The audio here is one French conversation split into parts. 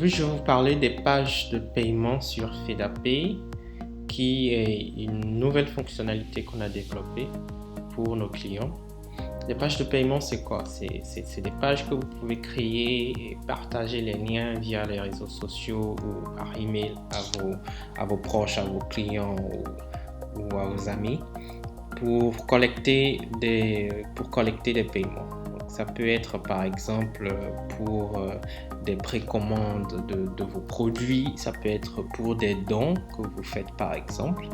Aujourd'hui, je vais vous parler des pages de paiement sur FedaPay, qui est une nouvelle fonctionnalité qu'on a développée pour nos clients. Les pages de paiement, c'est quoi? C'est des pages que vous pouvez créer et partager les liens via les réseaux sociaux ou par email à vos proches, à vos clients ou à vos amis pour collecter des paiements. Donc, ça peut être par exemple pour des précommandes de vos produits, ça peut être pour des dons que vous faites par exemple.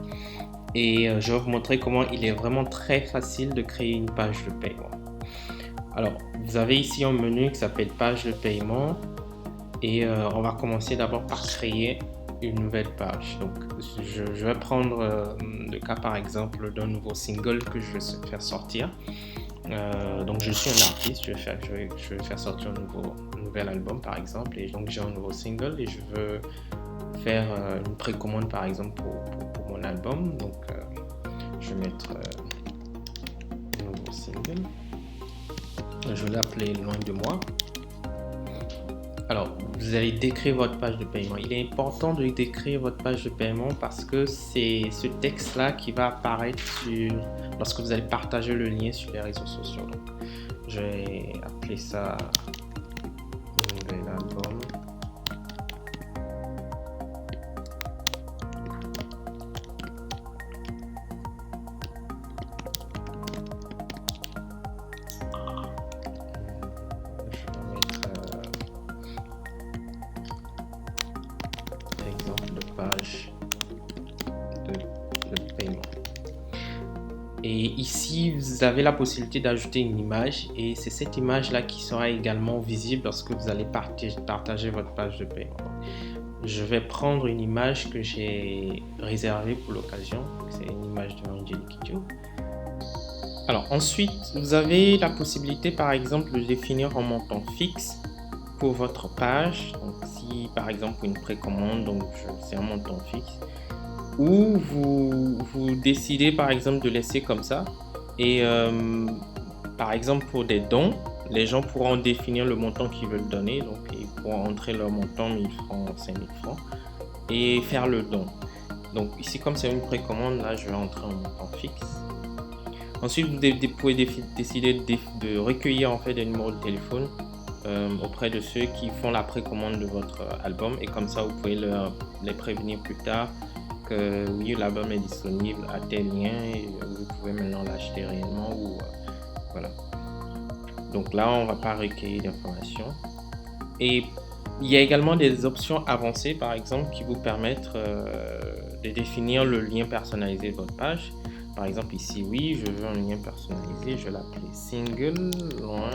Et je vais vous montrer comment il est vraiment très facile de créer une page de paiement. Alors, vous avez ici un menu qui s'appelle page de paiement et on va commencer d'abord par créer une nouvelle page. Donc, je vais prendre le cas par exemple d'un nouveau single que je vais faire sortir. Donc, je suis un artiste, je vais faire sortir un nouvel album par exemple, et donc j'ai un nouveau single et je veux faire une précommande par exemple pour mon album. Donc, je vais mettre un nouveau single. Je vais l'appeler Loin de moi. Alors, vous allez décrire votre page de paiement. Il est important de décrire votre page de paiement parce que c'est ce texte-là qui va apparaître lorsque vous allez partager le lien sur les réseaux sociaux. Donc, je vais appeler ça Nouvel album. Exemple de page de paiement. Et ici, vous avez la possibilité d'ajouter une image et c'est cette image-là qui sera également visible lorsque vous allez partager votre page de paiement. Je vais prendre une image que j'ai réservée pour l'occasion. C'est une image de Angelique Kidjo. Alors ensuite, vous avez la possibilité par exemple de définir un montant fixe pour votre page. Donc si par exemple une précommande, donc c'est un montant fixe, ou vous décidez par exemple de laisser comme ça et par exemple pour des dons, les gens pourront définir le montant qu'ils veulent donner, donc ils pourront entrer leur montant 1000 francs, 5000 francs et faire le don. Donc ici comme c'est une précommande, là je vais entrer un montant fixe. Ensuite vous pouvez décider de recueillir en fait des numéros de téléphone auprès de ceux qui font la précommande de votre album, et comme ça vous pouvez les prévenir plus tard que oui, l'album est disponible à tel lien et vous pouvez maintenant l'acheter réellement ou voilà. Donc là on va pas recueillir d'informations, et il y a également des options avancées par exemple qui vous permettent de définir le lien personnalisé de votre page. Par exemple ici, oui, je veux un lien personnalisé, je vais l'appeler single loin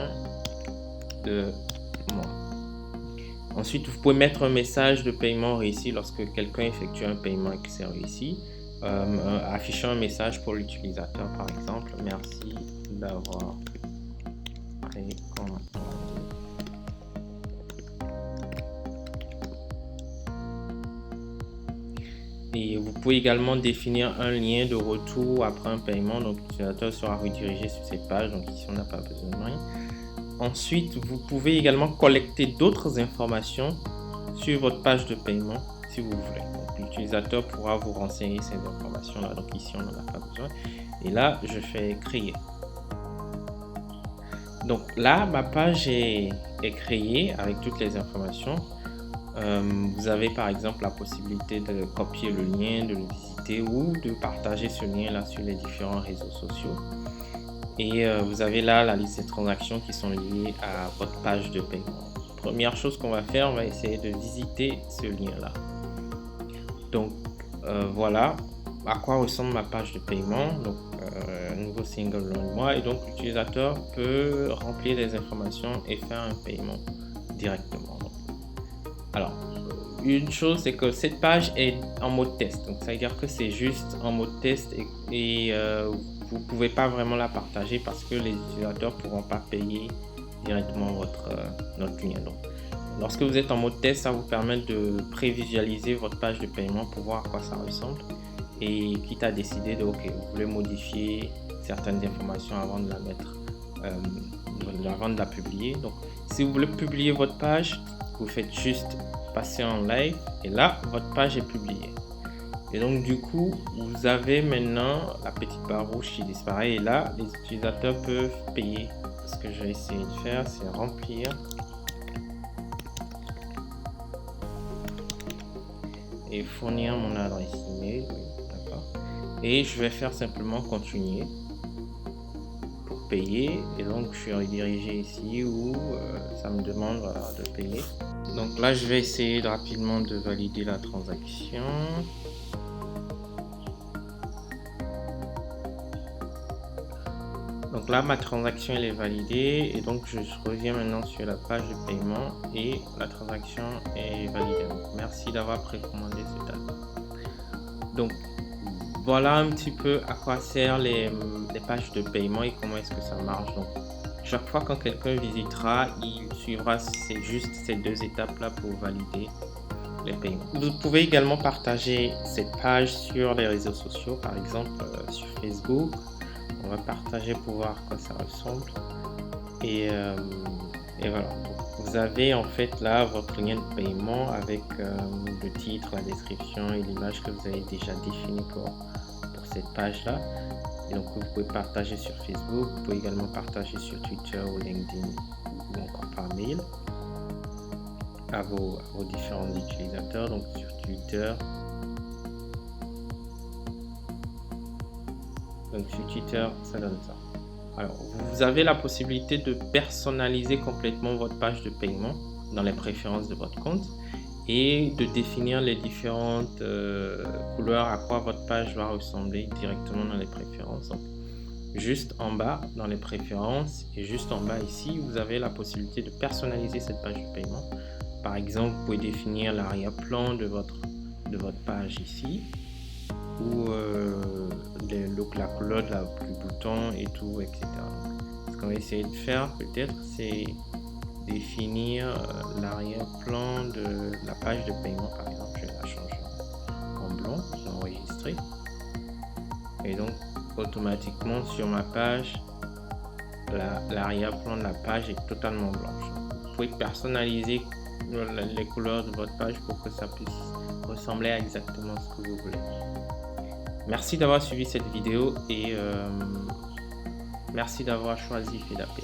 de moi. Ensuite, vous pouvez mettre un message de paiement réussi lorsque quelqu'un effectue un paiement et que c'est réussi. Afficher un message pour l'utilisateur, par exemple, merci d'avoir précommandé. Et vous pouvez également définir un lien de retour après un paiement, donc l'utilisateur sera redirigé sur cette page, donc ici on n'a pas besoin de rien. Ensuite, vous pouvez également collecter d'autres informations sur votre page de paiement si vous voulez. Donc, l'utilisateur pourra vous renseigner ces informations-là. Donc ici, on n'en a pas besoin. Et là, je fais créer. Donc là, ma page est créée avec toutes les informations. Vous avez par exemple la possibilité de copier le lien, de le visiter ou de partager ce lien-là sur les différents réseaux sociaux. Et vous avez là la liste des transactions qui sont liées à votre page de paiement. Première chose qu'on va faire, on va essayer de visiter ce lien-là. Donc voilà à quoi ressemble ma page de paiement. Donc nouveau single loin de moi, et donc l'utilisateur peut remplir les informations et faire un paiement directement. Alors une chose, c'est que cette page est en mode test, donc ça veut dire que c'est juste en mode test et vous ne pouvez pas vraiment la partager parce que les utilisateurs ne pourront pas payer directement notre lien. Donc, lorsque vous êtes en mode test, ça vous permet de prévisualiser votre page de paiement pour voir à quoi ça ressemble, et quitte à décider de ok, vous voulez modifier certaines informations avant de la mettre, avant de la publier. Donc si vous voulez publier votre page, vous faites juste passer en live et là, votre page est publiée. Et donc du coup, vous avez maintenant la petite barre rouge qui disparaît et là, les utilisateurs peuvent payer. Ce que je vais essayer de faire, c'est remplir et fournir mon adresse email. D'accord. Et je vais faire simplement continuer pour payer. Et donc je suis redirigé ici où ça me demande de payer. Donc là, je vais essayer rapidement de valider la transaction. Donc là, ma transaction elle est validée et donc je reviens maintenant sur la page de paiement et la transaction est validée. Donc, merci d'avoir précommandé cette album. Donc voilà un petit peu à quoi servent les pages de paiement et comment est-ce que ça marche. Donc chaque fois quand quelqu'un visitera, il suivra juste ces deux étapes là pour valider les paiements. Vous pouvez également partager cette page sur les réseaux sociaux, par exemple sur Facebook. On va partager pour voir à quoi ça ressemble et voilà. Donc, vous avez en fait là votre lien de paiement avec le titre, la description et l'image que vous avez déjà défini pour cette page là. Et donc vous pouvez partager sur Facebook, vous pouvez également partager sur Twitter ou LinkedIn ou encore par mail à vos différents utilisateurs. Donc sur Twitter, ça donne ça. Alors, vous avez la possibilité de personnaliser complètement votre page de paiement dans les préférences de votre compte et de définir les différentes couleurs à quoi votre page va ressembler directement dans les préférences. Donc, juste en bas dans les préférences et juste en bas ici, vous avez la possibilité de personnaliser cette page de paiement. Par exemple, vous pouvez définir l'arrière-plan de votre page ici ou la couleur du bouton et tout, etc. Donc, ce qu'on va essayer de faire peut-être, c'est définir l'arrière-plan de la page de paiement. Par exemple, je vais la changer en blanc, je vais enregistrer. Et donc, automatiquement sur ma page, l'arrière-plan de la page est totalement blanche. Vous pouvez personnaliser les couleurs de votre page pour que ça puisse ressembler à exactement ce que vous voulez. Merci d'avoir suivi cette vidéo et merci d'avoir choisi FedApay.